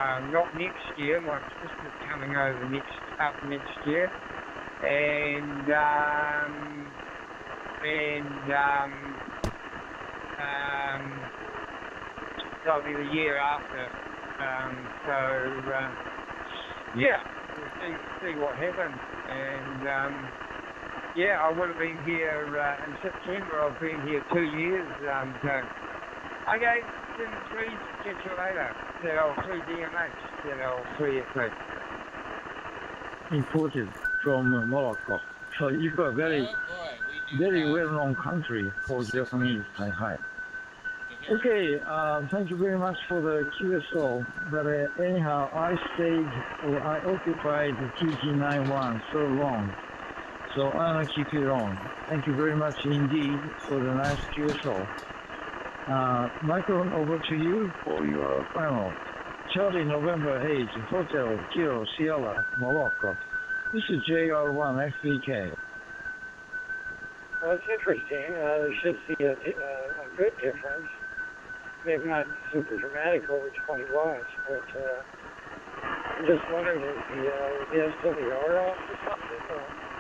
not next year. My sister's coming over next year, and that'll be the year after. Yeah, we'll see what happens. And yeah, I would have been here in September. I've been here 2 years. Okay, 73, catch you later. ZL3 DMH, ZL3 FP. Imported from Morocco. So you've got a very well-known country for Japanese. Hi. Okay, thank you very much for the QSO. But anyhow, I occupied the TG91 so long. So I'm going to keep it on. Thank you very much indeed for the nice QSO. Michael, over to you for your final. Charlie, November 8, Hotel Kilo Sierra, Morocco. This is JR1 FBK. Well, it's interesting. You should see a good difference. Maybe not super dramatic over 20 watts, but I'm just wondering if the SWR off or something.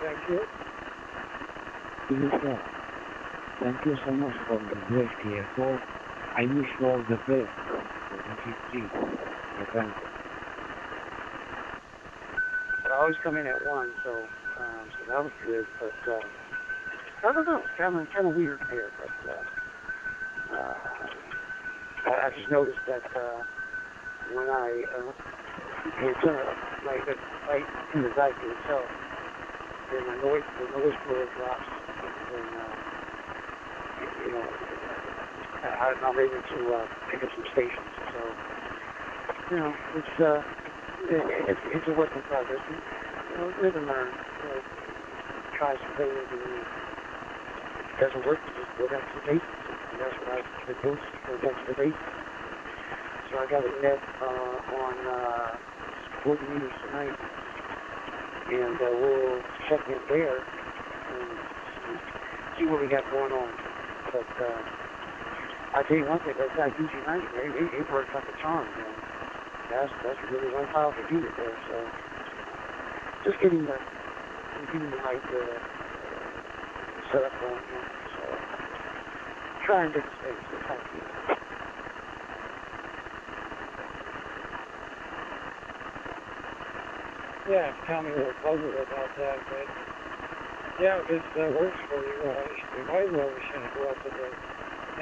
Thank you. Yes, thank you so much for the great QSO. I wish you all the best for the 15. Thank you. I always come in at 1, so that was good, but I don't know, kind of weird here, but I just noticed that when I turn it right in the vacuum itself, then the noise floor drops, and I'm able to pick up some stations. So it's a work in progress. Live and learn. Try some things, and if it doesn't work, you just go back to the basics. And that's what I propose, go back to the basics. So I got it net on 40 meters tonight, and we'll check it there and see what we got going on. But I tell you one thing, that guy DG90, it works like a charm, man. That's really one powerful unit there. So just getting the right setup going here. So trying different things. So thank you. Yeah, tell me a little puzzled about that, but yeah, if it works for you, you might well be sure to go up to the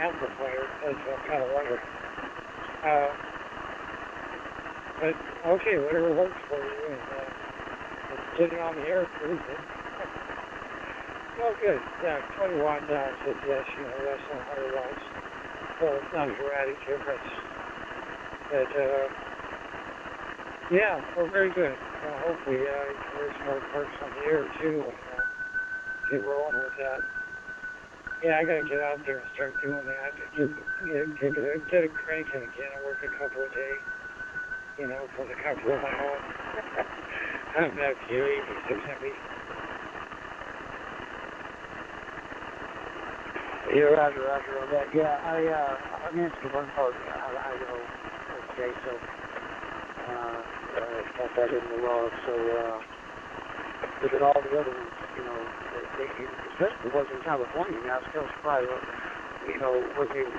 amplifier. That's what I'm kind of wondering. But okay, whatever works for you, and sitting on the air cruising. Well, good. Yeah, 20 watt down says yes, less than 100 watts. So it's not a dramatic difference. But yeah, well, very good. Hopefully, there's more perks on the air too, and get rolling with that. Yeah, I gotta get out there and start doing that. Get it cranking again. I work a couple of days, for the comfort of my home. I don't have to 86 MB. Yeah, Roger on that. Yeah, I managed to run hard. I know. Okay, so got that in the log. So look at all the other ones. Especially the ones in California. I was still surprised. Was able to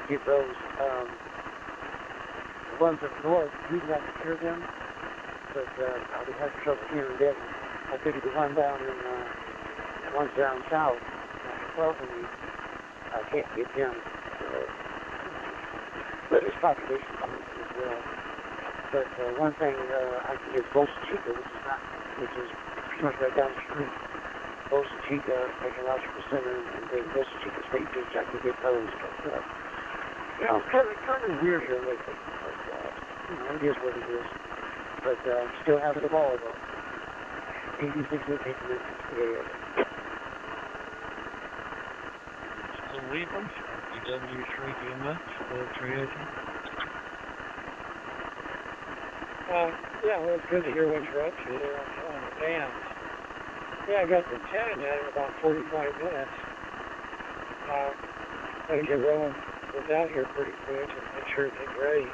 get those. The ones up north, we didn't have to hear them, but I would have trouble hearing them. I figured the one down in the ones down south, well, I can't get them. But it's population as well. But one thing I can get Bolsa Chica, which is pretty much right down the street. Bolsa Chica Technological Center and the Bolsa Chica State Beach, I can get those. But kind of weird here lately. But it is what it is. But still having the ball though. 86 increments. Still reading? DW3 DMR, the 380? Yeah, well, it's good to hear what you're up to there on the bands. Yeah, I got the 10 in about 45 minutes. Gotta get rolling with that here pretty quick and make sure everything's ready.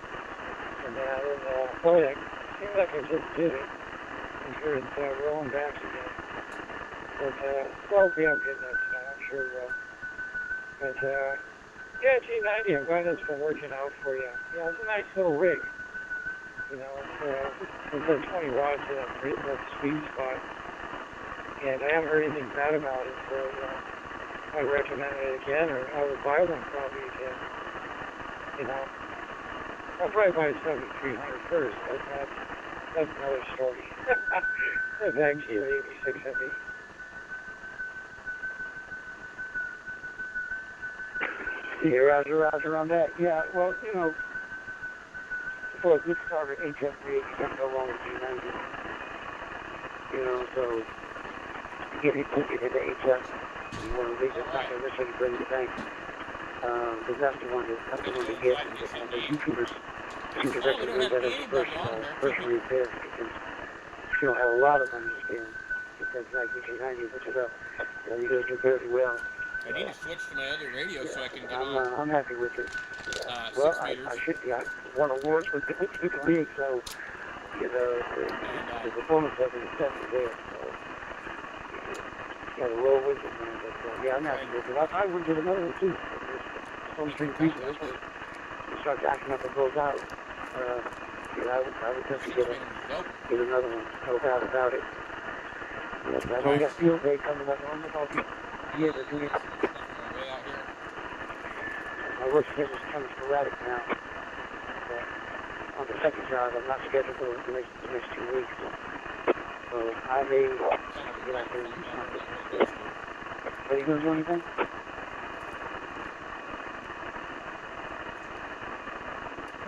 and that, and boy, it seems like I just did it. I'm sure it's rolling back again. But, well, yeah, I'm getting that tonight, I'm sure it will. But, yeah, G90, I'm glad it's been working out for you. Yeah, it's a nice little rig. You know, it's a 20 watts in that sweet spot. And I haven't heard anything bad about it, so I recommend it again, or I would buy one probably again. You know, I'll probably buy a 7300 first, but that's another story. Thank you, 8670. Yeah, Roger on that. Yeah, well, you know, well, this car HF rig can go along with G90. You know, so if you put it in the HF, you want to leave it back, I wish I could bring it back. Because that's the one to get. And the YouTubers seem to recommend that as a first repair because you don't have a lot of money to spend. Because like G90, which is you guys do fairly well. I need to switch to my other radio so I can get on. I'm happy with it. Well, I should be. I won awards with the league, so you know the performance of it is definitely there. So got to roll with it, man. But yeah, I'm happy with it. I would get another one too. Some three pieces. This one starts acting up and goes out. You know, I would definitely get another one. No doubt about it. Yes, I know we got field day coming up. I'm about to be able to do it. My work schedule's kind of sporadic now. On the second job, I'm not scheduled for the next 2 weeks. So I may get out there and do something. Are you going to do anything?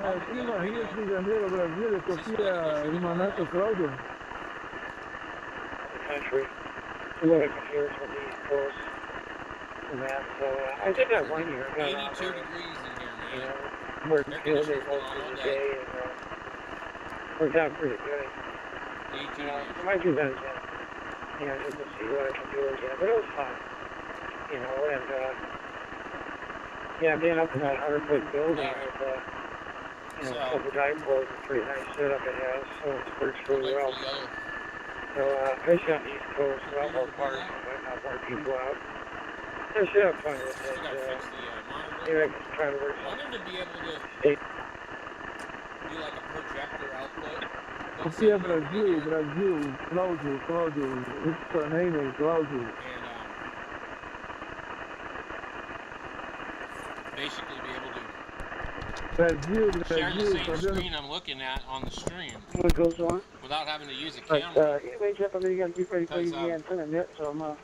Sí, imagínese, ingeniero, Brasil, escogía el manato Claudio. The country. A lot of confused with the East Coast and that. So I did that 1 year. 82 degrees in here, man. You know, worked field day most of the day and worked out pretty good. I might do that again. You know, just to see what I can do again. But it was fun. You know, and yeah, being up in that 100-foot building with you know, a couple dive boards, a pretty nice setup it has, so it works really well. So, especially on the East Coast, a lot more parts, but not more people out. I should have fun with it. Maybe I can try to work I want him to be able to do like a projector output. Sofia Brasil, Claudio. His name is Claudio. And basically be able to Brasil, share the same screen I'm looking at on the stream. What goes on? Without having to use a But, camera. anyway, Jeff, I'm going to be ready for you the antenna net, so I'm going to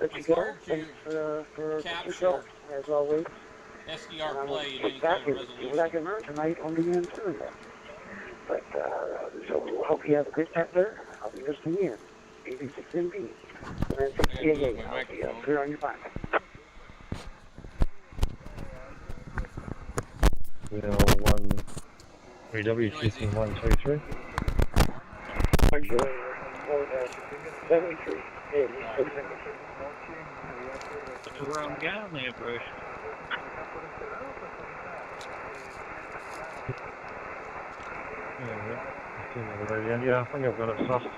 let you go. Thanks for the show, as always. SDR play in any Back kind of and see resolution. what I can learn tonight on the antenna net. But, so hope you have a good time there. I'll be listening in. 86MB. And 68. I'll be clear on your phone. One 3W 133. 73. That's where I'm getting the impression. Yeah, I think I've got it sussed.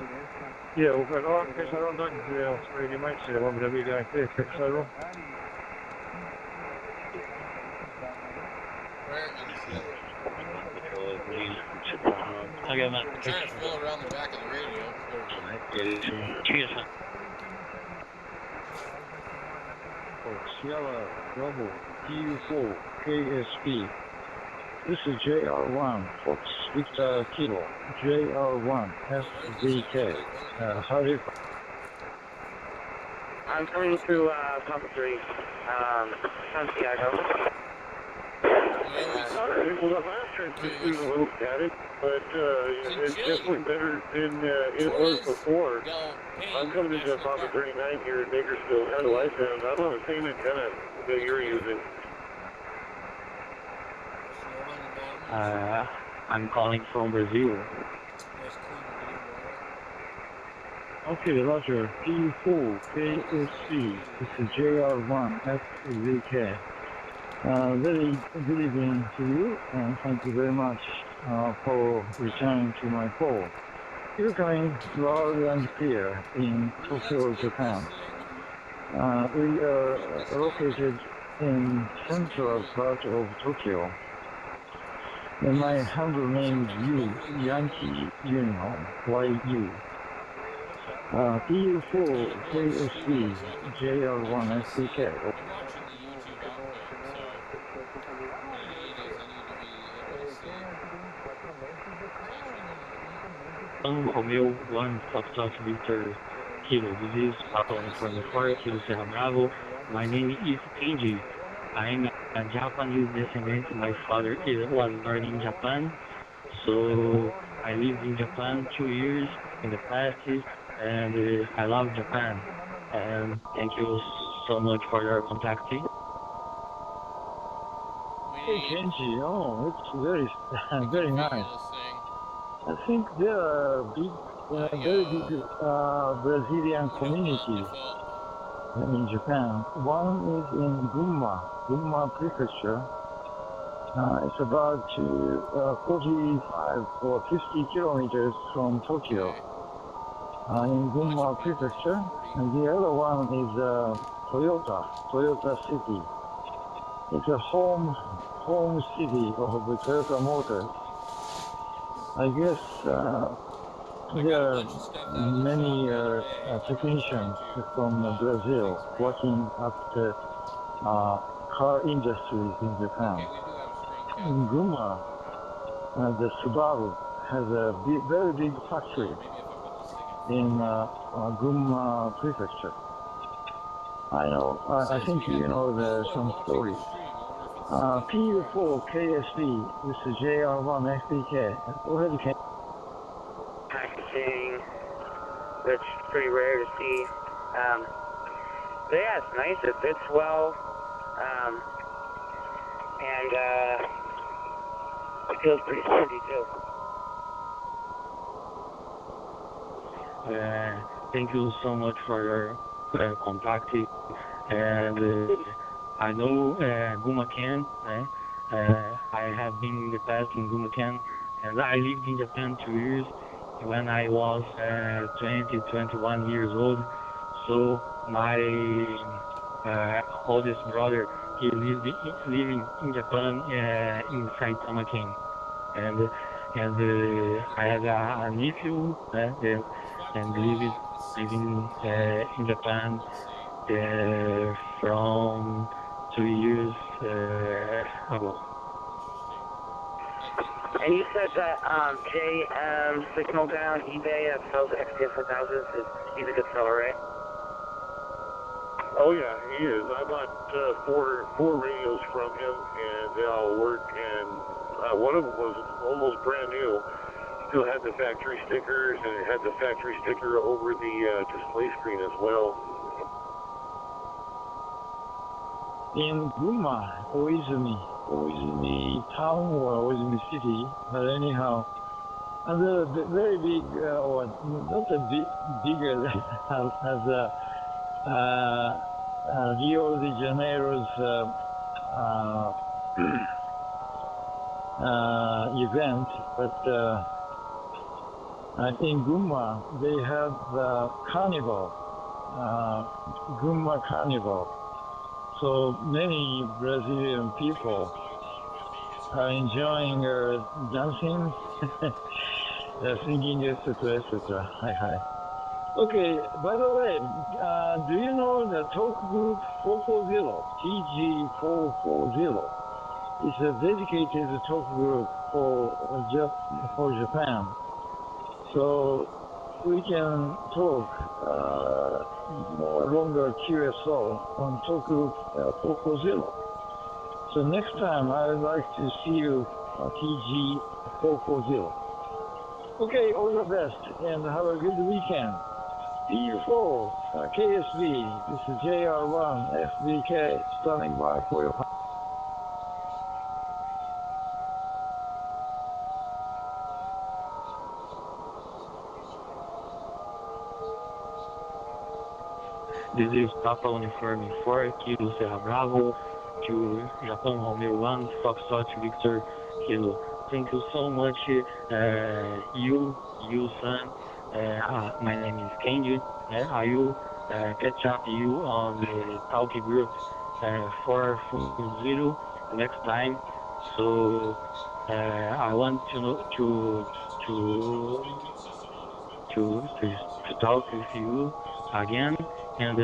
Yeah, we've got, oh, okay, so I'm talking to the 3D mates here, one with W going there, quick, so wrong. Okay, man. I'm trying to fill around the back of the radio. Cheers, man. Sierra Bravo DU4 KSP. This is JR1, Fox Victor Kilo, JR1 SVK. Howdy. I'm coming to Pump 3, Santiago. Well, the last transmission a little static, but it's definitely better than it was before. I'm coming into Papa 39 here in Bakersfield. How do I sound? I'm on the same antenna that you're using. I'm calling from Brazil. Okay, Roger. DU4 KSC. This is JR1 SVK. Very good evening to you, and thank you very much for returning to my call. You're coming loud and clear in Tokyo, Japan. We are located in central part of Tokyo. And my handle name is Yankee Union, YU. PU4 KSB JR1 SDK. I'm watching the YouTube output, so any idiot I need to be able to see. Romeo 1 Foxtrot Victor Kilo. This is Papa from the 4 Kilo Sierra Bravo. My name is Kenji. I am a Japanese descendant. My father was born in Japan, so I lived in Japan 2 years in the past, and I love Japan. And thank you so much for your contacting. Hey Kenji, oh, it's very nice. I think there are very big Brazilian communities in Japan. One is in Gunma Prefecture. It's about 45 or 50 kilometers from Tokyo in Gunma Prefecture. And the other one is Toyota City. It's a home city of the Toyota Motors. I guess there are many technicians from Brazil working at the car industries in Japan. In Gunma, the Subaru has a very big factory in Gunma Prefecture. I know. I think you know some stories. PU4 KSB, this is JR1 FPK. Go ahead, Ken. Packaging, which is pretty rare to see. But yeah, it's nice. It fits well. And it feels pretty sturdy too. Thank you so much for your contacting. And I know Gumaken. I have been in the past in Gumaken, and I lived in Japan 2 years when I was 21 years old. So my oldest brother, he living in Japan in Saitama Ken, and I have a nephew and living in Japan from 2 years ago. And you said that JM Signal Down eBay that sells XTS 1000s, he's a good seller, right? Oh yeah, he is. I bought four radios from him, and they all work. And one of them was almost brand new. Still had the factory stickers, and it had the factory sticker over the display screen as well. In Gunma, Oizumi town or Oizumi city, but anyhow, and the very big, or not a bit bigger as Rio de Janeiro's event, but in Gunma they have the carnival, Gunma Carnival. So many Brazilian people are enjoying dancing, singing, etc., etc. Hi. Okay, by the way, do you know the talk group 440, TG440? It's a dedicated talk group for Japan. So we can talk longer QSO on talk group 440. So next time I would like to see you TG440. Okay, all the best and have a good weekend. PU4 KSB, this is JR1 FBK standing by for your. This is Papa Uniforme 4 Kilo Sierra Bravo to Japan Romeo 1 Foxtrot Victor Kilo. Thank you so much, you son. My name is Kenji. I will catch up you on the talk group 440 next time. So I want to know to talk with you again. And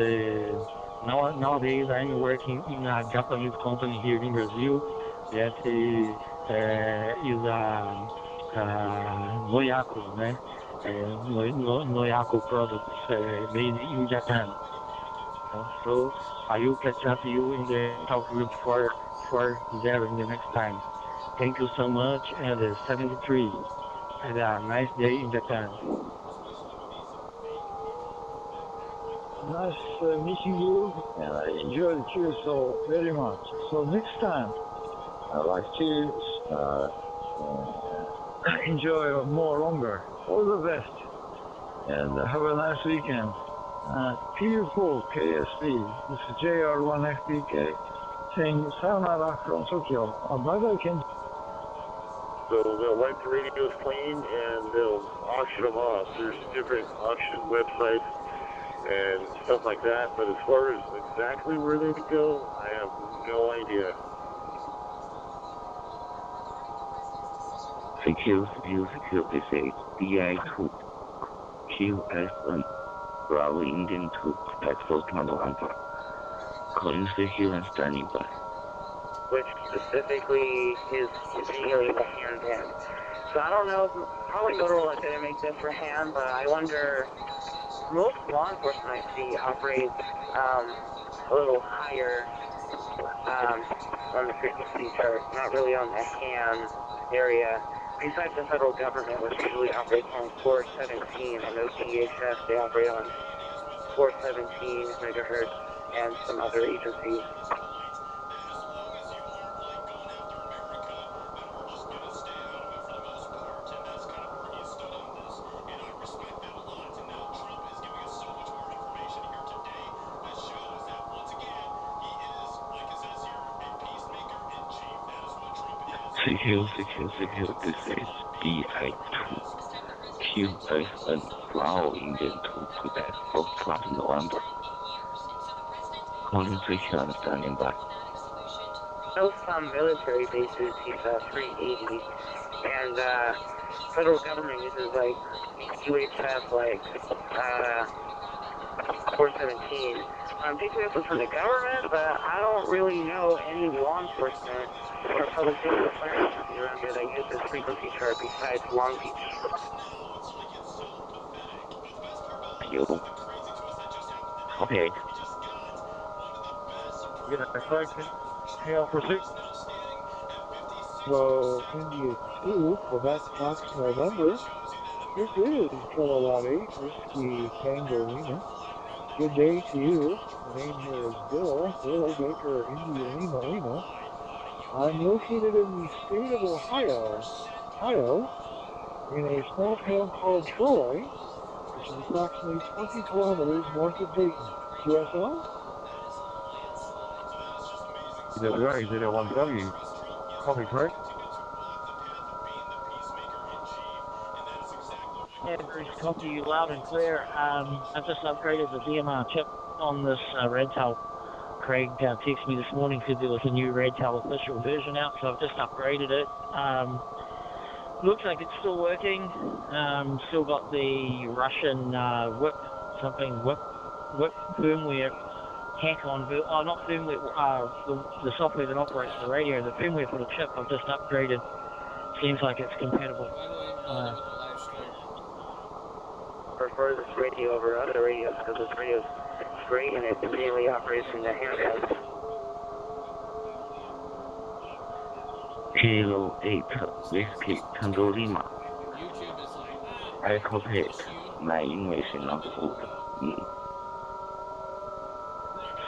nowadays I'm working in a Japanese company here in Brazil that is Noyaku, né? Noyaku products made in Japan. So I will catch up you in the talk group for there in the next time. Thank you so much, and 73. Have a nice day in Japan. Nice meeting you, and I enjoyed QSO very much. So next time, I'd like to enjoy more longer. All the best, and have a nice weekend. PU4 KSB, this is JR1FBK, saying sayonara from Tokyo. Bye-bye, Ken. So they'll wipe the radios clean and they'll auction them off. There's different auction websites and stuff like that, but as far as exactly where they would go, I have no idea. Secure, this is DI2, QSN, Bravo Indian 2, Paxos Mother Alpha. Calling secure and standing by. Which specifically is really the hand. So I don't know, probably Motorola didn't make this for hand, but I wonder, most law enforcement I see operates a little higher on the frequency chart, not really on the hand area. Besides the federal government, which usually operates on 417, and DHS, they operate on 417 megahertz, and some other agencies. Secure, this is DI2, QSN, Bravo Indian 2, Quebec, Foxtrot November. Calling secure and standing by. Know some military bases use 380, and federal government uses like UHF, like 417. I'm thinking this is from the government, but I don't really know any law enforcement or public safety fire agencies around here that use this frequency chart besides Long Beach. You. Okay. Get a question. Hail for 6. So, India 2, Quebec Fox November. This is Kilowatt 8, Whiskey Tango Lima. Good day to you. My name here is Bill Baker, India Lima. I'm located in the state of Ohio, in a small town called Troy, which is approximately 20 kilometers north of Dayton. QSL? DWI, ZL1W. Copy, correct? Yeah, Bruce, copy you loud and clear. I've just upgraded the DMR chip on this Redtail. Craig texted me this morning, said there was a new Redtail official version out, so I've just upgraded it. Looks like it's still working. Still got the Russian whip firmware hack on, not firmware, the software that operates the radio, the firmware for the chip I've just upgraded. Seems like it's compatible. Why do I even bother with the live stream? Prefer this radio over other radios because this radio is great and it immediately operates in the handheld. Kilo 8, Whiskey Tango Lima. YouTube is like, I copy it. My English is not good.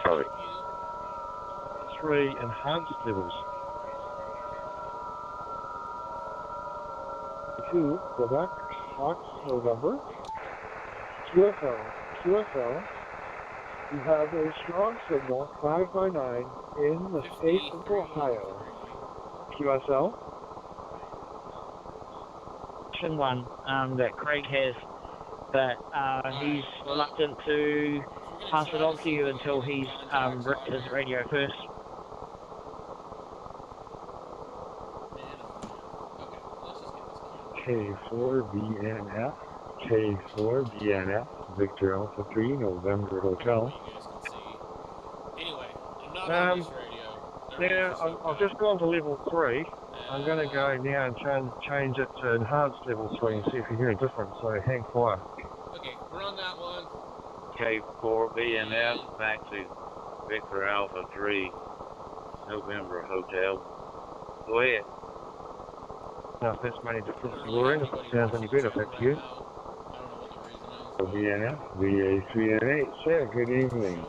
Sorry. 3 enhanced levels. 2, Quebec Fox November. QSL. You have a strong signal 5x9 in the state of Ohio. QSL. Discretion one that Craig has, but he's reluctant to pass it on to you until he's ripped his radio first. K4BNF, K4BNF, Victor Alpha 3, November Hotel. Anyway, I'm not on this radio. Yeah, I've just gone to level 3. I'm going to go now and change it to enhanced level 3 and see if you hear a difference, so hang fire. Okay, we're on that one. K4BNF, back to Victor Alpha 3, November Hotel. Go ahead. Now, if that's many difference, Lauren, if it sounds any better, back to you. BNF, VA3N8, sir, good evening.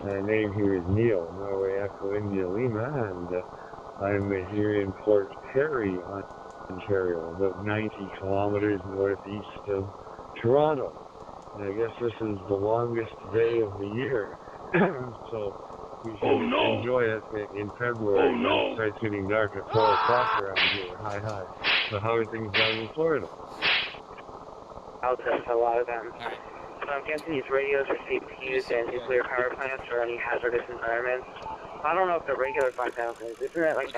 Name here is Neil, Norway Echo India Lima, and I'm here in Port Perry, Ontario, about 90 kilometers northeast of Toronto. And I guess this is the longest day of the year, so we should enjoy it in February. It starts getting dark at 4 o'clock around here. Hi. So how are things down in Florida? I'll test a lot of them. So I'm guessing these radios are safe to use in nuclear power plants or any hazardous environments. I don't know if the regular 5000 is. Isn't it like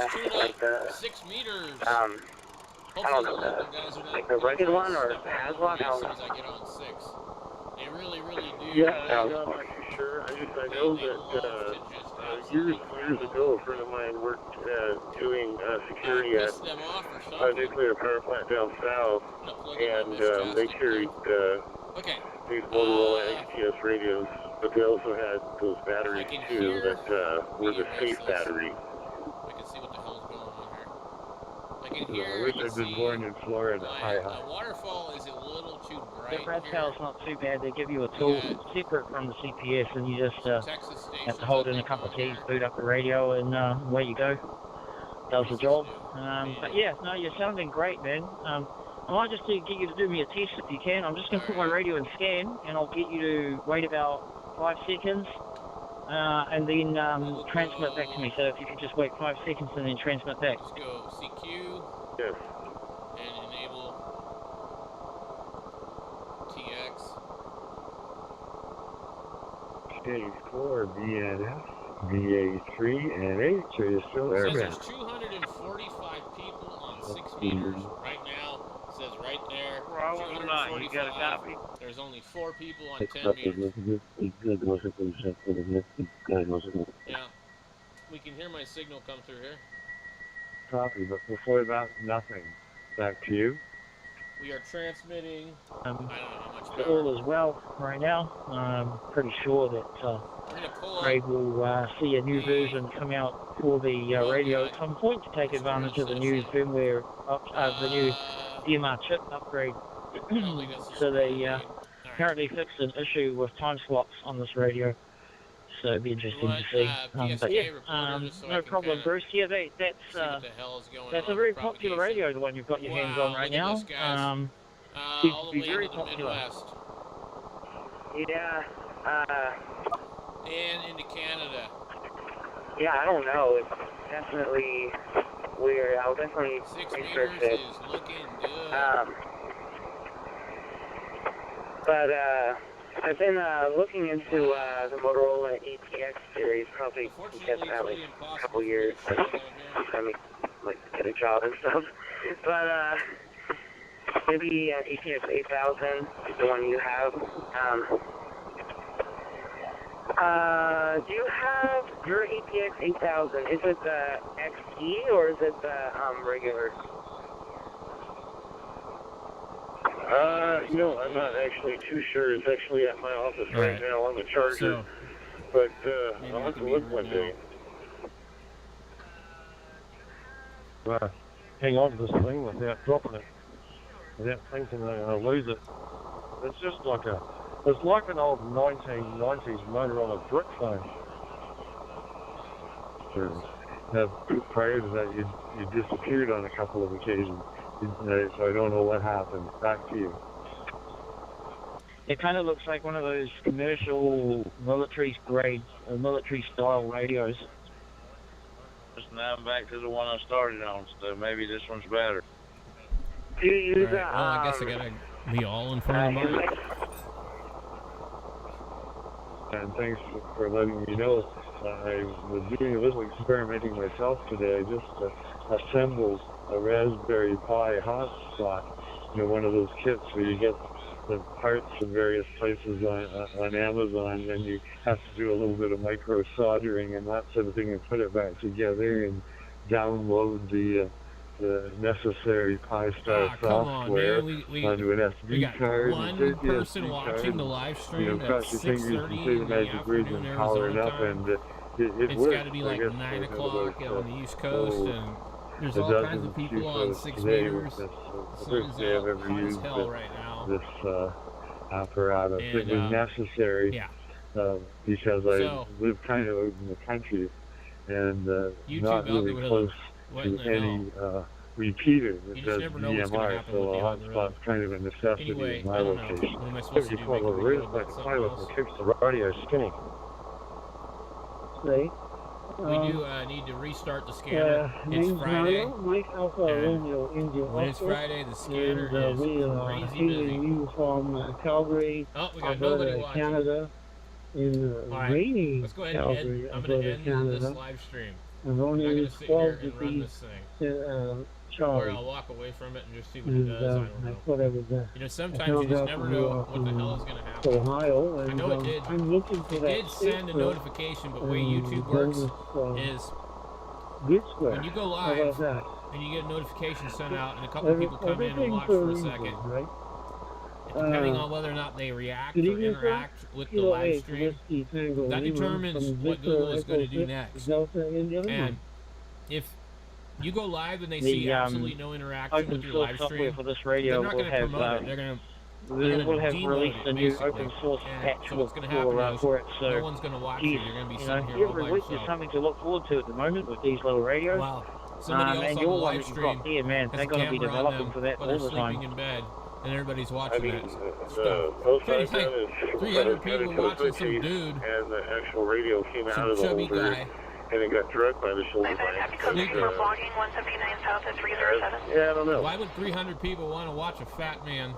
the 6 meters. I don't know, the rugged one or the Haslock? I don't know. I get on 6. They really do. Yeah, I'm not too sure. I know that years ago, a friend of mine worked doing security at a nuclear power plant down south, and they carried these Motorola XTS radios, but they also had those batteries too that were the safe battery. I can see what the hell is going on here. I can I hear. wish I'd been born in Florida. Hi. The waterfall is a little too bright. The red tail's not too bad. They give you a tool separate from the CPS, and you just have to hold in a couple of keys, boot up the radio, and away you go. Does the job. But yeah, no, you're sounding great, man. I might just get you to do me a test if you can. I'm just going to put my radio in scan, and I'll get you to wait about 5 seconds, and then transmit back to me. So if you could just wait 5 seconds and then transmit back. Let's go CQ. Yes. And enable TX. K4BNF, VA3NH, are you still there, man? There's 245 people on 6 meters right now. It says right there. 245. You got a copy? There's only 4 people on 10 meters. Yeah. We can hear my signal come through here. Copy, but before that, nothing. Back to you. We are transmitting. I don't know how much power. All is well right now. I'm pretty sure that Craig will see a new version come out for the radio at some point to take advantage of the new firmware, the new DMR chip upgrade. So they apparently fixed an issue with time swaps on this radio. So it'd be interesting to see. But yeah, no problem, Bruce. Yeah, that's a very popular radio, the one you've got your hands on right now. Seems to be very popular. Yeah. And into Canada. Yeah, I don't know. It's definitely weird. I'll definitely research it. Is looking good. But I've been looking into the Motorola ATX series, probably because I have like a couple years, like get a job and stuff. But maybe ATX 8000 is the one you have. Do you have your ATX 8000? Is it the XT or is it the regular? I'm not actually too sure. It's actually at my office right now on the charger. But I'll have to look one day. Hang on to this thing without dropping it. Without thinking that I'm going to lose it. It's just like it's like an old 1990s Motorola brick phone. Prior to that, you disappeared on a couple of occasions. So I don't know what happened. Back to you. It kind of looks like one of those commercial military-grade, military-style radios. Now I'm back to the one I started on, so maybe this one's better. Alright, well, I guess I gotta be all in front of the mic. And thanks for letting me know. I was doing a little experimenting myself today. I just assembled a Raspberry Pi hotspot. You know, one of those kits where you get the parts from various places on Amazon, and you have to do a little bit of micro soldering and that sort of thing and put it back together and download the necessary Pi-Star software onto an SD card. One person watching the live stream at 6:30 in the afternoon Arizona time. It's got to be like 9 o'clock on the East Coast, and there's all kinds of people on 6 meters. Sun's out, hot as hell right now. This apparatus. It was necessary because I live kind of out in the country and not really close to any repeater that does DMR, so a hotspot's kind of a necessity in my location. If you call it real like a pilot that keeps the radio spinning. Say, we do need to restart the scanner. It's Friday. When it's Friday, the scanner is crazy busy. You from Calgary, Alberta, Canada, in rainy let's go ahead Calgary, and I'm going to end Canada. this live stream. And I'm only going to sit here 12 and run this thing. Or Charlie. I'll walk away from it and just see what it does. I don't know. Thought I was, You know, sometimes you just never know what the hell is going to happen. Ohio, and, I know it did. I'm looking for it that did send a notification, but the way YouTube works is when you go live and you get a notification sent out and a couple people come in and watch for a second, right? Depending on whether or not they react or interact with the live stream, that determines what Google is going to do next. And if you go live and they see absolutely no interaction with your live stream, for this radio they're not going to promote it. They're going to we'll have released a new open source patch for it, so no one's going to watch it. You're going to be sitting here all by every week yourself. there's something to look forward to at the moment with these little radios. Wow. Somebody else and on your the one live that you've got stream here, man, they're going to be developing for that while all they're the time. sleeping in bed, and everybody's watching it. Post 300 people watching some dude, and the actual radio came out of the chubby holder, guy. and it got drugged by the shoulder Sleeping. blade. Yeah, I don't know. Why would 300 people want to watch a fat man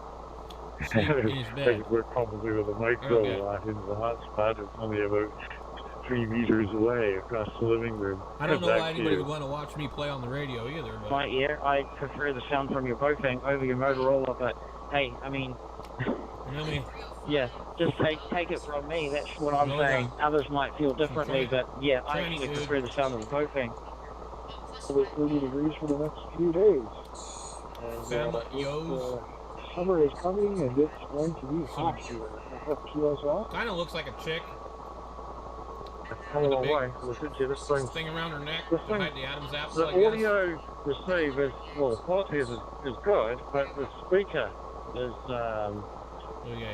sleep in his bed? We're probably with a micro in the hotspot. It's only about 3 meters away across the living room. I don't know why anybody would want to watch me play on the radio either. But Right, yeah, I prefer the sound from your Bofang over your Motorola, but hey, I mean, yeah, just take it from me, that's what I'm saying. Others might feel differently, but yeah, I actually prefer the sound of the Bofang. With 30 degrees for the next few days. And summer is coming and it's going to be hot here. Kind of looks like a chick. Come a long way. Listen to this thing around her neck. This thing, Behind the Adam's apple, the audio receive is, well, the quality is good, but the speaker is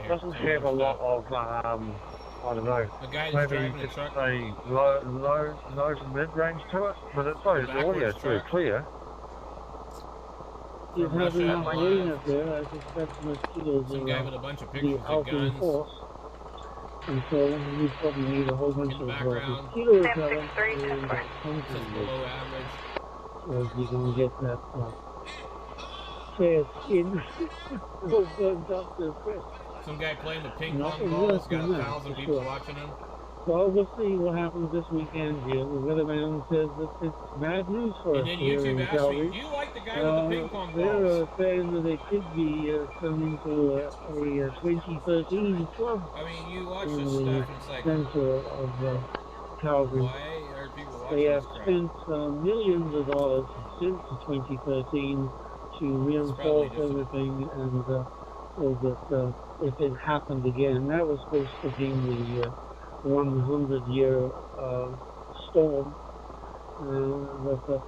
doesn't have a lot of I don't know. The guy maybe driving the it's truck. a low to mid range to it, but it's like the audio is very clear. You have enough rain up there, I suspect mosquitoes Some guy with a bunch of pictures of out in guns. force. And so we probably need a whole bunch of background. mosquito repellent and Says below average. so you can get that fair skin all burnt up to crisp. Some guy playing the ping Nothing pong balls, worse got than that, 1,000 for people sure. watching him. Well, we'll see what happens this weekend here. The weatherman says that it's bad news for And us then here in YouTube asked Calgary. me, you like the guy with the ping pong balls? They're saying that it could be coming to a 2013 club I mean, you watch in this the stuff, it's like, center of Calgary. why are people watching They this have crap? spent millions of dollars since 2013 to reinforce everything, and so that if it happened again, that was supposed to be the 100-year storm. But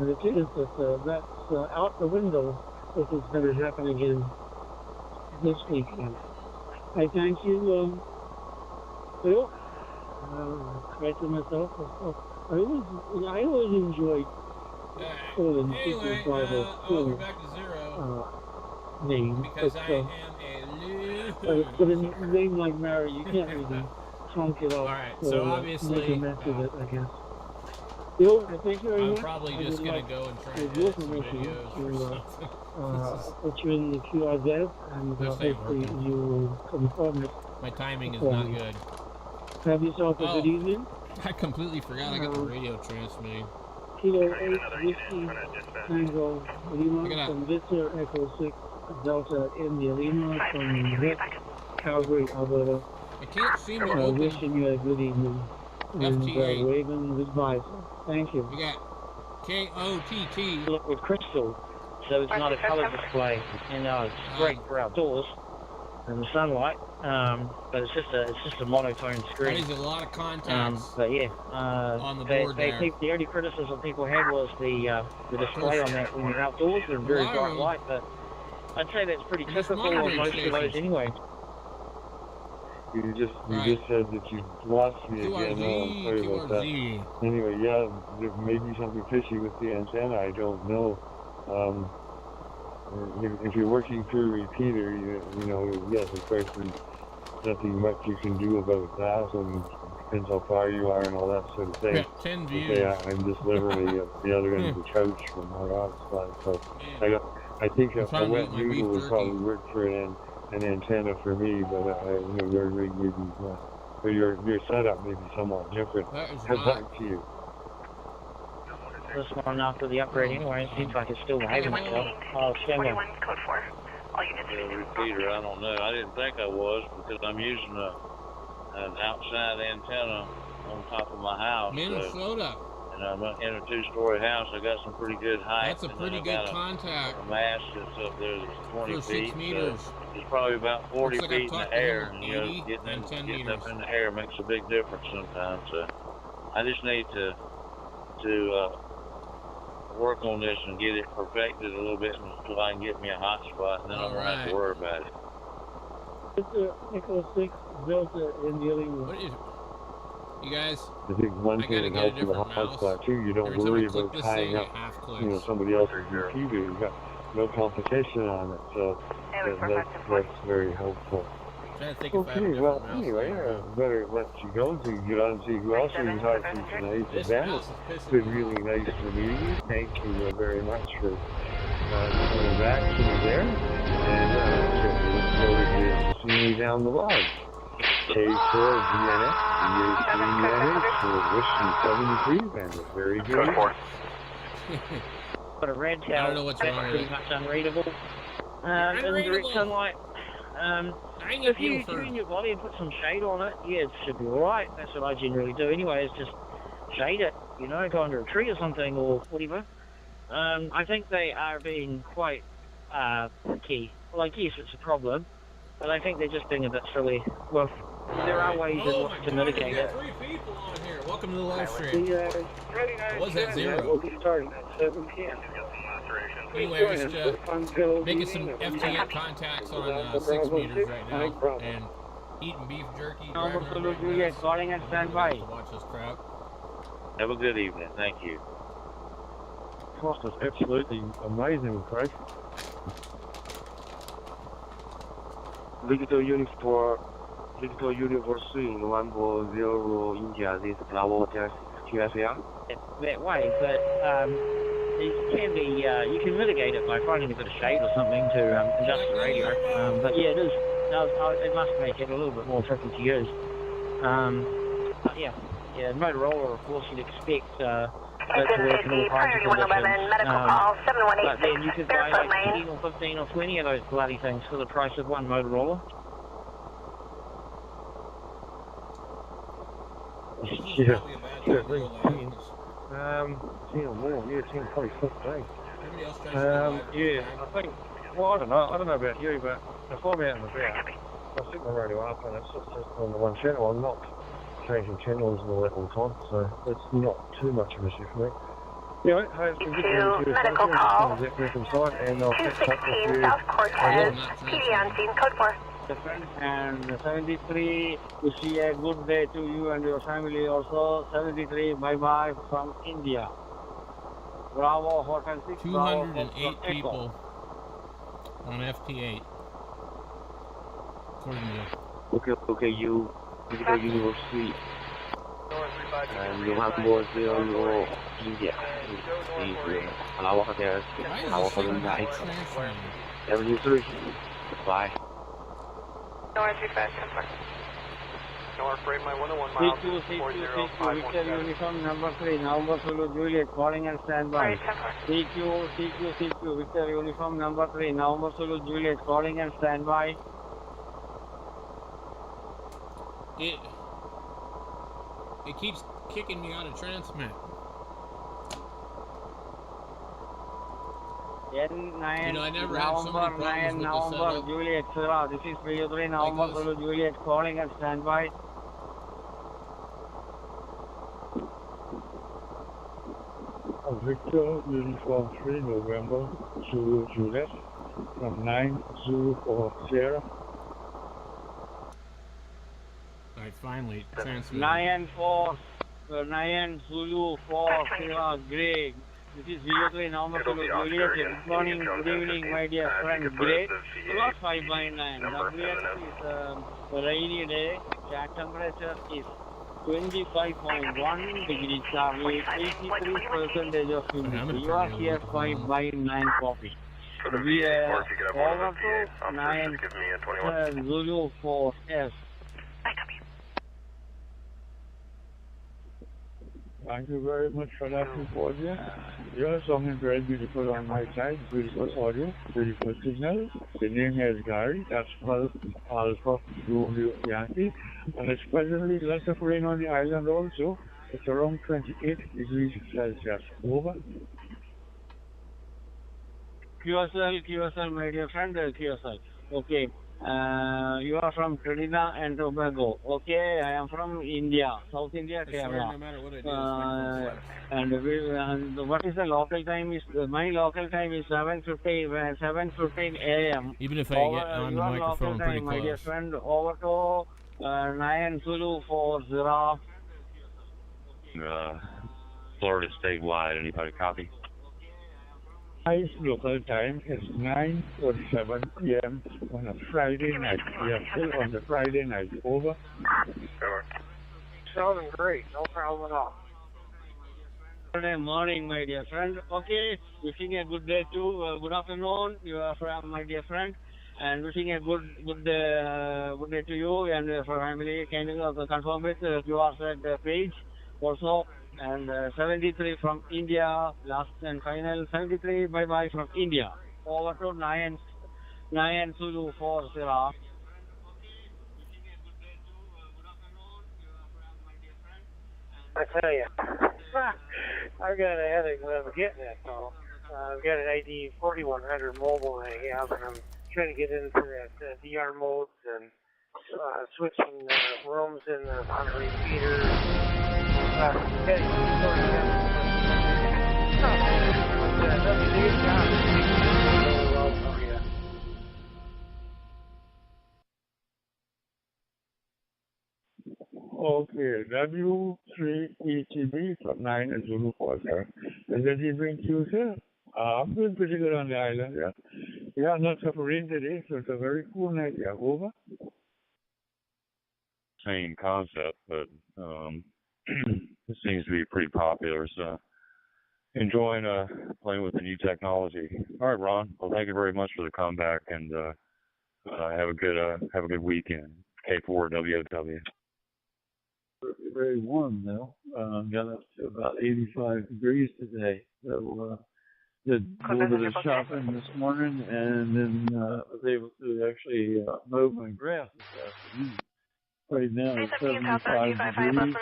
it appears that that's out the window if it's going to happen again this weekend. I thank you, Phil. Right to myself. I always enjoyed calling people by the we're back to zero. name. Because I am a loser. With a name like Mary, you can't really trunk it up. Alright, so obviously, make a mess of it, I guess. Thank you very much. I'm probably just going to go and try and your edit some permission videos or something. put you in the QRZ and hopefully you will confirm it. My timing is not good. Have yourself a good evening. I completely forgot I got the radio transmitting. Kilo 8 Whiskey Tango Lima from Victor Echo 6 Delta India Lima from Vic Calgary, Alberta. I can't seem to open. Wishing you a good evening. And waving goodbye. Thank you. We got KOTT. Look with crystal, so it's not a color display, and it's great for outdoors and the sunlight. But it's just a monotone screen. That is a lot of contacts. But yeah, on the board there. The only criticism people had was the display on that when you're outdoors. They're very bright light, but I'd say that's pretty typical on most of those anyway. You just said that you lost me again. I'm sorry about that. Anyway, yeah, there may be something fishy with the antenna. I don't know. If you're working through a repeater, you know, yes, of course, there's nothing much you can do about that, and it depends how far you are and all that sort of thing. Yeah, 10 views. Okay, I'm just literally at the other end of the couch from my office, so I think a wet noodle would probably work for an antenna for me, but your setup may be somewhat different. Head back to you. This one after the upgrade anyway, it seems like it's still behaving itself. Oh, stand by. Repeater, I don't know. I didn't think I was because I'm using an outside antenna on top of my house. Minnesota. And I'm in a two-story house. I got some pretty good height. That's a pretty good contact. A mast that's up there that's 20 feet. 6 meters. It's probably about 40 feet in the air. And, getting up in the air makes a big difference sometimes. So I just need to work on this and get it perfected a little bit until I can get me a hot spot, and then I won't have to worry about it. It's Echo 6 Delta India Lima. What is it? You guys, I think one thing that helps with the hot spot too, you don't worry about tying up, somebody else's repeater. You've got no competition on it, so that's very helpful. Okay, well, anyway, I better let you go so you get on and see who else we can talk to tonight. It's been really nice to meet you. Thank you very much for coming back to me there, and look forward to seeing you down the lodge. K4 DNF, DA3 for Wishing 73, and a very good. But a red tail that's pretty much unreadable. In direct sunlight. If you tune your body and put some shade on it, yeah, it should be alright. That's what I generally do anyway, is just shade it, go under a tree or something or whatever. I think they are being quite picky. Well, I guess it's a problem, but I think they're just being a bit silly. Well, there are ways to mitigate it. 3 people on here. Welcome to the live stream. Was that 0? We'll be starting at 7 p.m. Anyway, just making some FT contacts on 6 meters right now, and eating beef jerky. Calling and stand by. Watch this crap. Have a good evening. Thank you. Cost us absolutely amazing, Craig. Digital unit for swing 140 India. This Bravo Hotel QSL. That way, but it can be you can mitigate it by finding a bit of shade or something to adjust the radio. But yeah, it must make it a little bit more tricky to use. But yeah, Motorola, of course, you'd expect it to work in all kinds of conditions. But then you could buy like 10 or 15 or 20 of those bloody things for the price of one Motorola. Yeah, more. Yeah, it's probably 15. Yeah, I think. Well, I don't know about you, but if I'm out and about, I stick my radio up and it's just on the one channel. I'm not changing channels all that all the time, so it's not too much of an issue for me. Anyway, hey, it's been good to you. Medical call. And I'll catch up with you. South Cortez, PD on scene, code 4. And 73, we see a good day to you and your family also. 73, bye-bye from India. Bravo, Hotel 6, 208 people on FT8. According to Okay, you will see. November 00 India, is Palawan Hotel, Palawan Night, 73, bye. North 35, 10-4. North Freeway 101 miles, Victor Uniform number 3, November Zulu Juliet, calling and standby. CQ, Victor Uniform number 3, November Zulu Juliet, calling and standby. It keeps kicking me out of transmit. N9, I never had so many November 9, November Juliet, Sierra. This is 303, November Zulu Juliet, calling and standby. Victor Uniform 3, November Zulu Juliet, from 904 Sierra. Alright, finally, transmit. 9 Zulu 4 Sierra Greg. This is 03 November Zulu Juliet. Good morning, good evening, my dear friend Greg. About 5 by 9. WX is a rainy day. Air temperature is 25.1 degrees Charlie, 83% of humidity. You are here 5 by 9 copy. We are over to 9 Zulu 4 S. Thank you very much for that report. Your song is very beautiful on my side. Beautiful audio, beautiful signal. The name is Gary. That's Alpha Romeo Yankee. And it's presently lots of rain on the island also. It's around 28 degrees Celsius. Over. QSL, my dear friend, QSL. Okay. You are from Trinidad and Tobago. Okay, I am from India, South India, Kerala. No matter what I do, and what is the local time? My local time is 7:15 a.m. Even if I get on the microphone pretty close. My dear close. friend, over to 9 Zulu 40. Florida statewide, anybody copy? Local time is 9:47 p.m. on a Friday night. We are still on the Friday night. Over. Sounding great, no problem at all. Good morning, my dear friend. Okay, wishing a good day too. Good afternoon, you are from my dear friend, and wishing a good day to you and for family. Can you confirm it? You are at the page also. And 73 from India, last and final 73, bye-bye from India. Over to 9 Zulu 4 Sierra. I tell you, I've got a headache when I'm getting that call. I've got an ID 4100 mobile I have, and I'm trying to get into that DR modes and switching rooms in the on repeater. Okay, W3ETB from 9 and Zulu 4, sir. And then he brings you, sir. I'm doing pretty good on the island, yeah. We have lots of rain today, so it's a very cool night, yeah. Over. Same concept, but it seems to be pretty popular, so enjoying playing with the new technology. All right, Ron. Well, thank you very much for the comeback, and have a good weekend. K4 WOW. Very warm though. Got up to about 85 degrees today. So did a little bit of shopping this morning, and then was able to actually mow my grass this afternoon. Right now it's 75 degrees.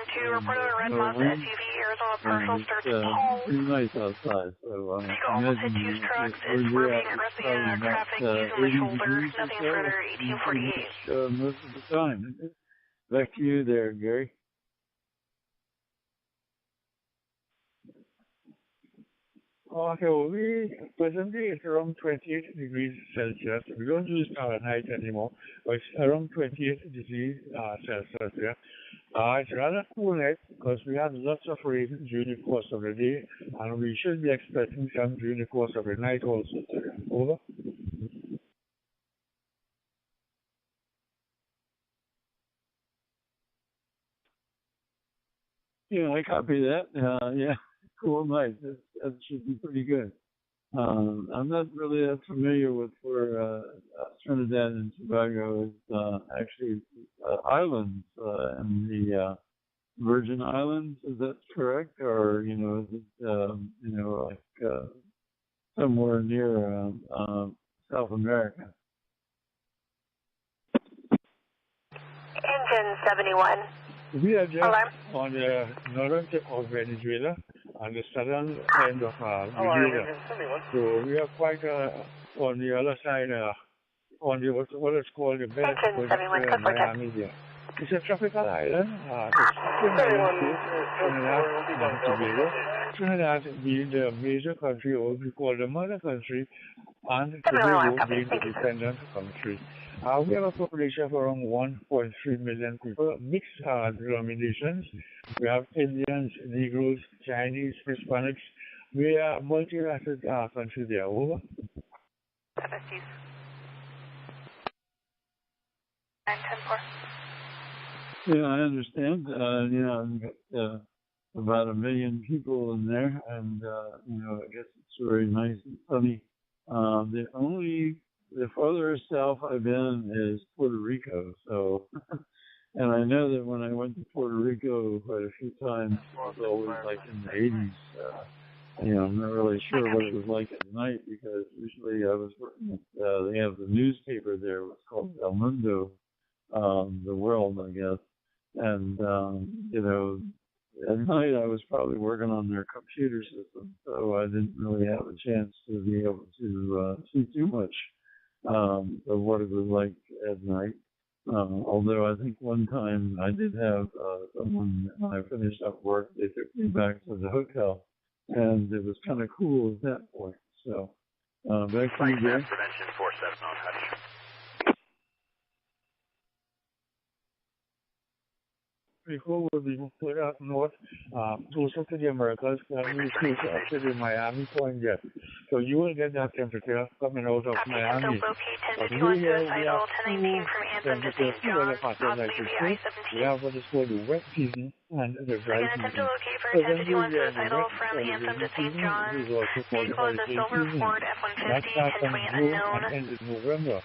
Pretty nice outside. So I imagine where you're at, it's probably about 80 degrees or so most of the time. Back to you there, Gary. Okay, well, presently it's around 28 degrees Celsius. We don't use Fahrenheit anymore, but it's around 28 degrees Celsius. Yeah. It's rather cool night because we had lots of rain during the course of the day, and we should be expecting some during the course of the night also. Over. Yeah, I copy that. Yeah, cool, nice. That should be pretty good. I'm not really that familiar with where Trinidad and Tobago is actually islands in the Virgin Islands. Is that correct, or is it like somewhere near South America? Engine 71. We are just Alarm. on the northern tip of Venezuela, on the southern end of Venezuela. So we are quite on the other side, on the what is called the Belt Engine 71, of Miami there. It's a tropical island. It's Trinidad and Tobago. Trinidad being the major country, or we call the mother country, and Tobago being the dependent country. We have a population of around 1.3 million people, mixed denominations. We have Indians, Negroes, Chinese, Hispanics. We are a multi-racial country there. Over. Capacities. 910-4. Yeah, I understand. About 1 million people in there, and I guess it's very nice and sunny. The farthest south I've been is Puerto Rico. So, and I know that when I went to Puerto Rico quite a few times, it was always like in the 80s. I'm not really sure what it was like at night, because usually I was working at, they have the newspaper there, it's called El Mundo, the World, I guess. And, at night I was probably working on their computer system, so I didn't really have a chance to be able to see too much of what it was like at night. Although I think one time I did have someone, when I finished up work, they took me back to the hotel, and it was kind of cool at that point. So, back to you, Gary. Prevention 47 on Hutch. Before we put up north, closer to the Americas, we closer up to the Miami point yet. So you will get that temperature coming out of Miami. But we here, we have two temperatures, two other patterns like this. We have what is called the wet season and the dry season. So when we are in the wet season, this is also called the hurricane season. That starts from June and ends in November.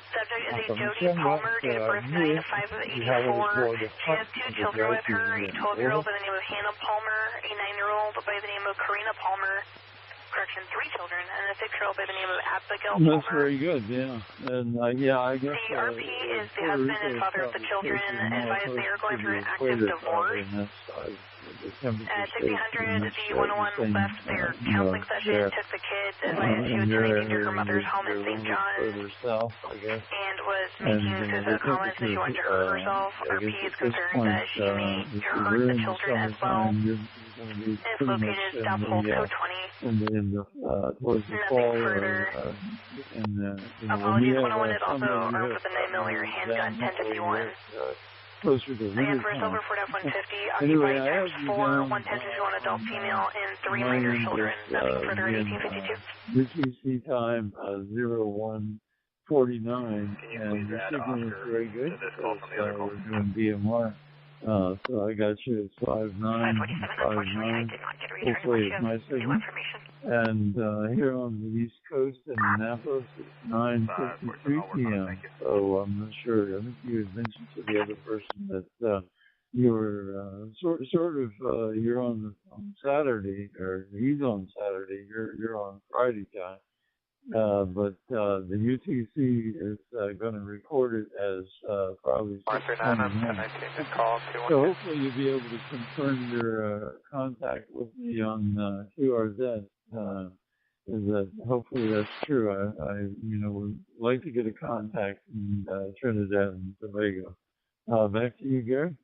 And from December to May, we have what is called the hot and the dry season. A 12-year-old by the name of Hannah Palmer, a 9-year-old by the name of Karina Palmer, correction, 3 children, and a 6-year-old by the name of Abigail Palmer. That's very good, yeah. And I guess the RP is the husband and father of the children, advised they are going through an active divorce. At 1600, the 101 left their counseling session, took the kids, advised she was returning to her mother's home in St. John's, and was making suicidal comments that she wanted to hurt herself. RP is concerned that she may hurt the children as well. It's located South Pole 220. Towards the fall, Apologies, 101 is also armed with a 9mm handgun, 1051. Closer to Again, for Silver Ford F-150, occupied times 4, 1 1051 adult female, and 3 minor children. Nothing further at 1852. UTC time 0149, and the signal is very good because we're doing DMR. So I got you at 5959. Hopefully it's my signal. And here on the East Coast in Annapolis, it's 9:53 p.m. So I'm not sure. I think you had mentioned to the other person that you were sort of you're on Saturday, or he's on Saturday. You're on Friday time. But the UTC is going to record it as probably 6:29. So hopefully you'll be able to confirm your contact with me on QRZ. Is that hopefully that's true? I would like to get a contact in Trinidad and Tobago. Back to you, Gary.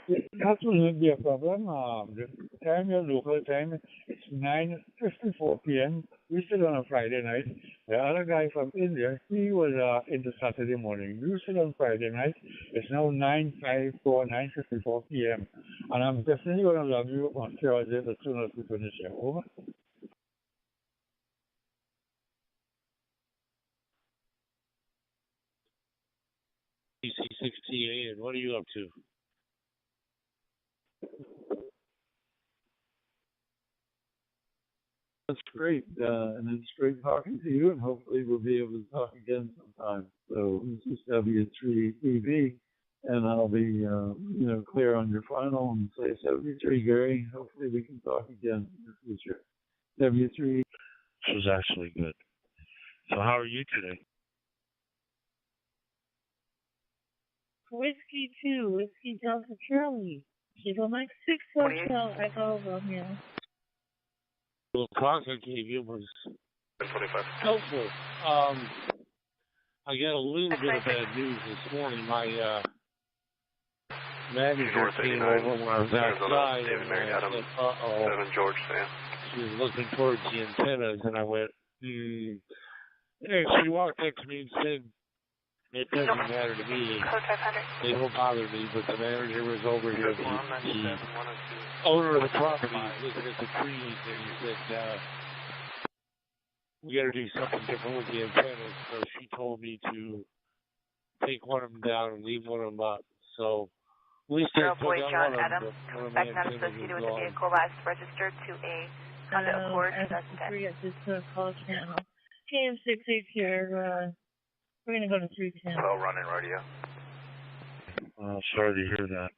That wouldn't be a problem. The time, your local time, it's 9:54 p.m. We're still on a Friday night. The other guy from India, he was into Saturday morning. We're still on Friday night. It's now 9:54 p.m. And I'm definitely going to log you on Thursday as soon as we finish here. Over. AC-68, what are you up to? That's great, and it's great talking to you, and hopefully we'll be able to talk again sometime. So this is W3EB, and I'll be, clear on your final and say 73, Gary. Hopefully we can talk again in the future. W3. This was actually good. So how are you today? Whiskey 2, Whiskey Delta Charlie. She's on like 6 Hotel Echo Romeo. The talk I gave you was helpful. I got a little bit of bad news this morning. My manager came over when I was outside and said, uh-oh. 7 George, Sam. She was looking towards the antennas, and I went, And she walked up to me and said, it doesn't matter to me. They don't bother me, but the manager was over here, the owner of the property, looking at the trees, and he said, we got to do something different with the antennas. So she told me to take one of them down and leave one of them up. So we said, Boy John Adams, background associated with the vehicle last registered to a conduct court. At this call channel. KM68 here. We're going to go to 310. Hello, running radio. Sorry to hear that.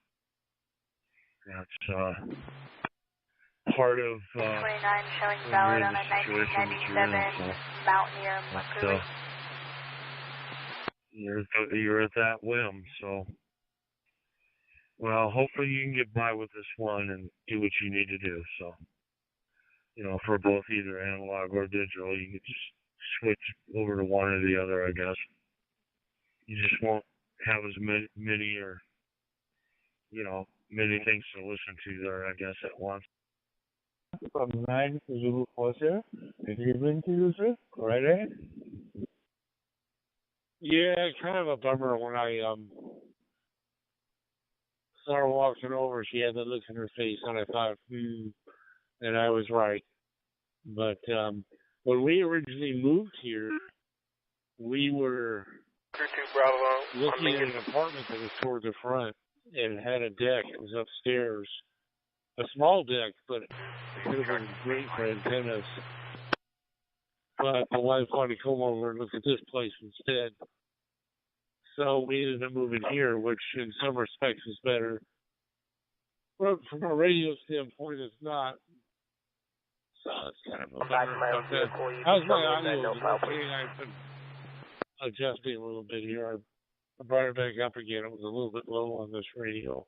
That's part of 29 showing valid on a 1997 Mountaineer Mercury. You're at that whim, so. Well, hopefully you can get by with this one and do what you need to do. So, for both either analog or digital, you can just switch over to one or the other, I guess. You just won't have as many many things to listen to there, I guess, at once. From 9 to Zulu 40, good evening to you, sir. Right ahead. Yeah, kind of a bummer when I saw her walking over. She had that look in her face, and I thought, and I was right. But when we originally moved here, we were looking at an apartment that was toward the front and had a deck. It was upstairs. A small deck, but it could have been great for antennas. But my wife wanted to come over and look at this place instead. So we ended up moving here, which in some respects is better. But from a radio standpoint, it's not. So it's kind of a bummer. How's my audio? I've been adjusting a little bit here. I brought it back up again. It was a little bit low on this radio.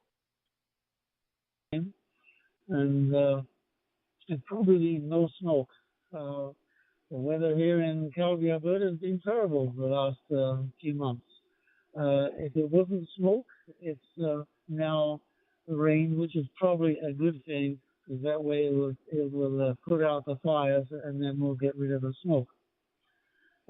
And probably no smoke. The weather here in Calgary, Alberta has been terrible the last few months. If it wasn't smoke, it's now rain, which is probably a good thing, because that way it will put out the fires, and then we'll get rid of the smoke.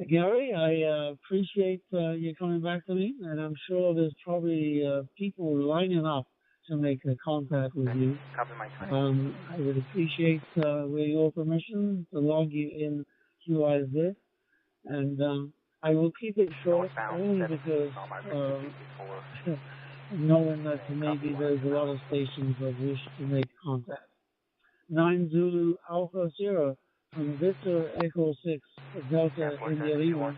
Gary, I appreciate you coming back to me, and I'm sure there's probably people lining up to make a contact with you. I would appreciate, with your permission, to log you in QI's this, and I will keep it short only because knowing that maybe there's a lot of stations that wish to make contact. 9 Zulu Alpha Sierra from Victor Echo 6 Delta India Lima.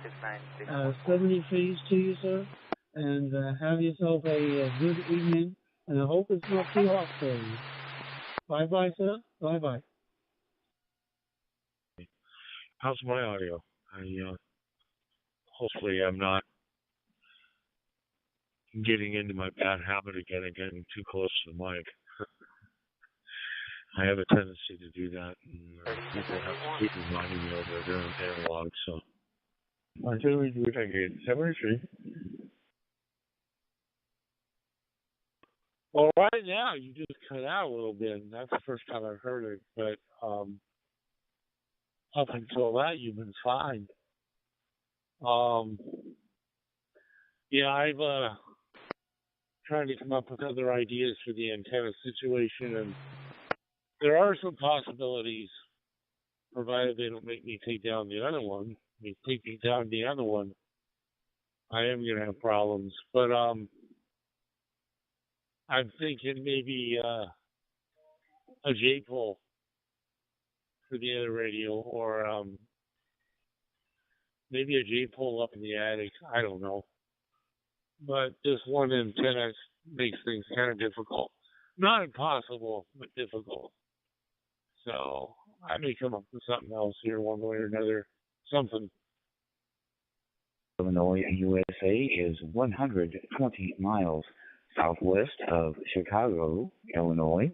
70 fees to you, sir, and have yourself a good evening. And I hope it's not too hot for you. Bye-bye, sir. Bye-bye. How's my audio? Hopefully I'm not getting into my bad habit again of getting too close to the mic. I have a tendency to do that, and people have to keep reminding me over during analog, so. Until we do it again. 73. Well, right now, you just cut out a little bit, and that's the first time I've heard it, but up until that, you've been fine. Yeah, I've trying to come up with other ideas for the antenna situation, and there are some possibilities, provided they don't make me take down the other one. I mean, taking down the other one I am going to have problems. But I'm thinking maybe a J-pole for the other radio, or maybe a J-pole up in the attic. I don't know. But just one antenna makes things kind of difficult. Not impossible, but difficult. So I may come up with something else here one way or another. Something. Illinois, USA is 120 miles southwest of Chicago, Illinois.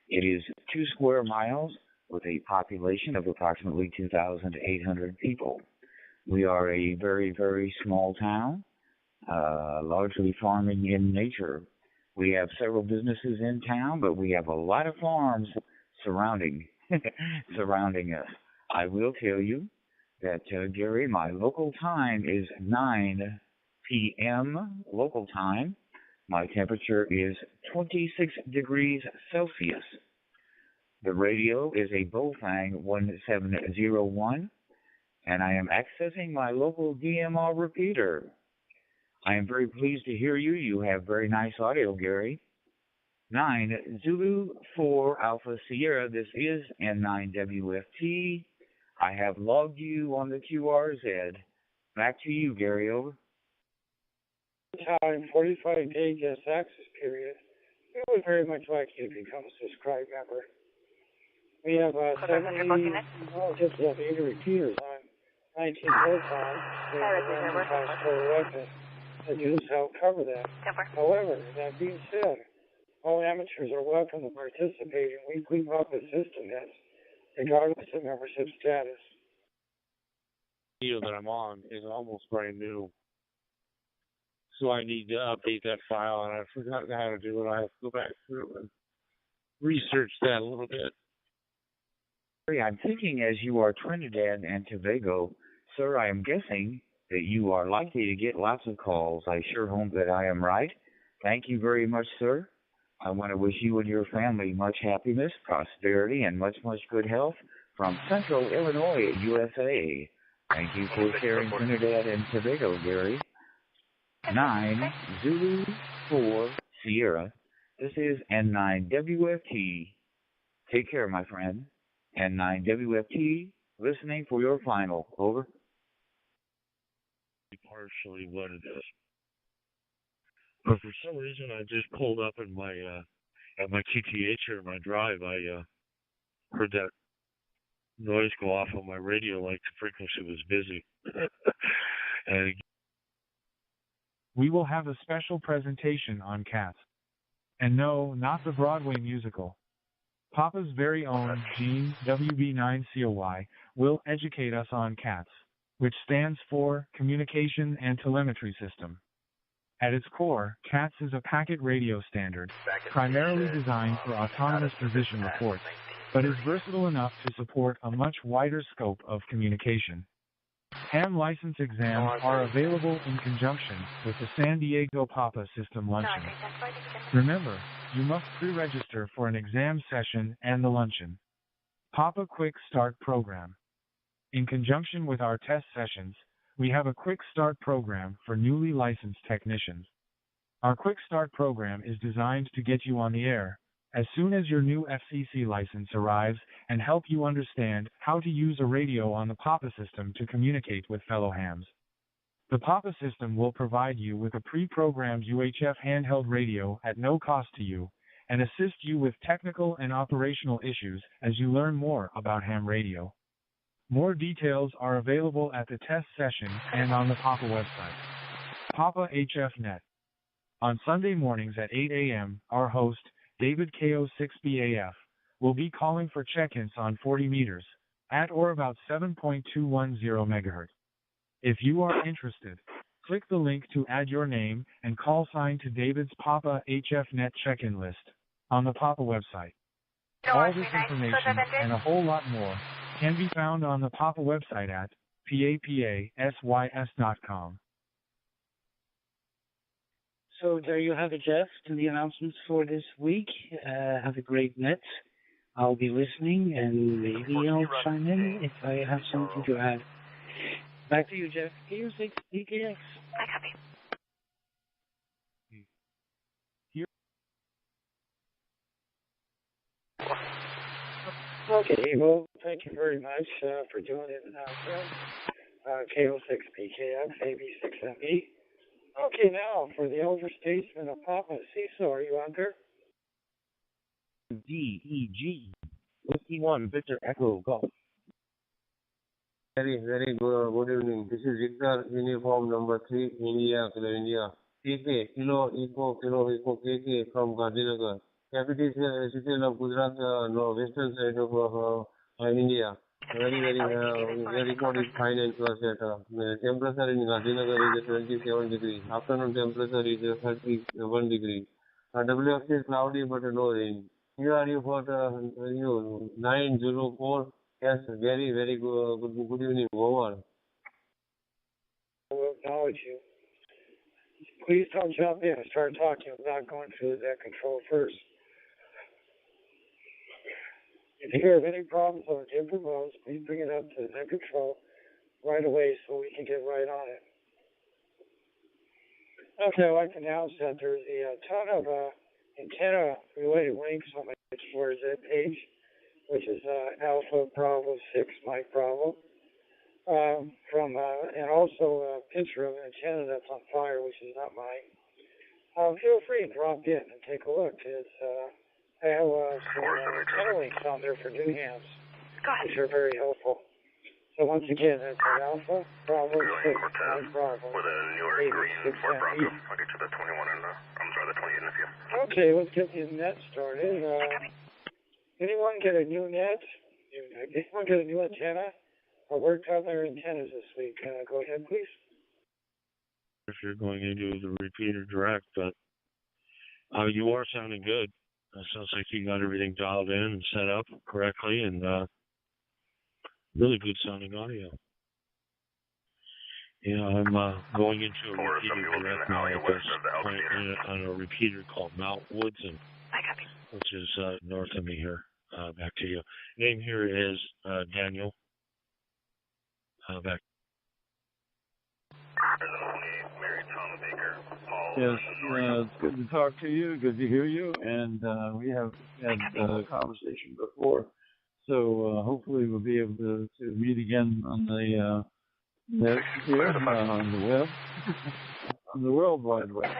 It is 2 square miles with a population of approximately 2,800 people. We are a very, very small town, largely farming in nature. We have several businesses in town, but we have a lot of farms surrounding us. I will tell you that, Gary, my local time is 9 p.m. local time. My temperature is 26 degrees Celsius. The radio is a Bofang 1701, and I am accessing my local DMR repeater. I am very pleased to hear you. You have very nice audio, Gary. 9 Zulu 4 Alpha Sierra. This is N9WFT. I have logged you on the QRZ. Back to you, Gary. Over. Time 45-day guest access period. We would very much like you to become a subscribe member. We have 70, just have 80 repeaters on 19 time. That just help cover that. However, that being said, all amateurs are welcome to participate in weekly Muppet system hits, regardless of membership status. The video that I'm on is almost brand new, so I need to update that file, and I've forgotten how to do it. I have to go back through and research that a little bit. I'm thinking, as you are Trinidad and Tobago, sir, I am guessing that you are likely to get lots of calls. I sure hope that I am right. Thank you very much, sir. I want to wish you and your family much happiness, prosperity, and much, much good health from Central Illinois, USA. Thank you for sharing Trinidad and Tobago, Gary. 9 Zulu 4 Sierra. This is N9WFT. Take care, my friend. N9WFT, listening for your final. Over. Partially what it is. But for some reason, I just pulled up in my at my TTH or my drive. I heard that noise go off on my radio, like the frequency was busy. And we will have a special presentation on cats. And no, not the Broadway musical. Papa's very own Gene, WB9COY, will educate us on CATS, which stands for Communication and Telemetry System. At its core, CATS is a packet radio standard, primarily designed for autonomous position reports, but is versatile enough to support a much wider scope of communication. Ham license exams are available in conjunction with the San Diego Papa System Luncheon. Remember, you must pre-register for an exam session and the luncheon. Papa Quick Start Program. In conjunction with our test sessions, we have a Quick Start program for newly licensed technicians. Our Quick Start program is designed to get you on the air as soon as your new FCC license arrives and help you understand how to use a radio on the Papa system to communicate with fellow hams. The Papa system will provide you with a pre-programmed UHF handheld radio at no cost to you and assist you with technical and operational issues as you learn more about ham radio. More details are available at the test session and on the Papa website. Papa HFNet. On Sunday mornings at 8 a.m., our host, David KO6BAF, will be calling for check-ins on 40 meters, at or about 7.210 MHz. If you are interested, click the link to add your name and call sign to David's Papa HFNet check-in list on the Papa website. All this information and a whole lot more can be found on the Papa website at papasys.com. So there you have it, Jeff, to the announcements for this week. Have a great net. I'll be listening, and maybe I'll chime in if I have something to add. Back to you, Jeff. KO6 PKX. I copy. Okay, well, thank you very much for doing it KO6 PKX, AB6ME. Okay, now for the elder statesman of Papa Cecil, are you on there? DEG, Whiskey 1, Victor Echo, Golf. Very good evening. This is Victor, uniform number 3, India, India. KK, Kilo, Eco, KK from Gandhinagar. Capital city of Gujarat, no, western side of India. Very good is fine and plus at temperature in Gandhinagar is 27 degrees. Afternoon temperature is 31 degrees. WX is cloudy but no rain. Here are you for 904. Yes, very good evening. Over. I will acknowledge you. Please don't jump in and start talking without going through that control first. If you have any problems on different modes, please bring it up to the control right away so we can get right on it. Okay, I'd like to announce that there's a ton of antenna-related links on my Explorer Z page, which is Alpha Bravo 6 Mike Bravo, and also a picture of an antenna that's on fire, which is not mine. Feel free to drop in and take a look. I have some antenna links on there for new hams, which are very helpful. So once again, that's Alpha Bravo 6 Mike Bravo. With a New Green Ford Bronco. I'll get to the 21 and the 28 in a few. Okay, let's get the net started. Anyone get a new net? Anyone get a new antenna? I worked on their antennas this week. Go ahead, please. If you're going into the repeater direct, but you are sounding good. It sounds like you got everything dialed in and set up correctly, and really good sounding audio. Yeah, I'm going into a repeater direct now at this point on a repeater called Mount Woodson, which is north of me here. Back to you. Name here is Daniel. Back. Yes, it's good to talk to you, good to hear you, and we have had a conversation before, so hopefully we'll be able to meet again on the net here, on the web, on the World Wide Web.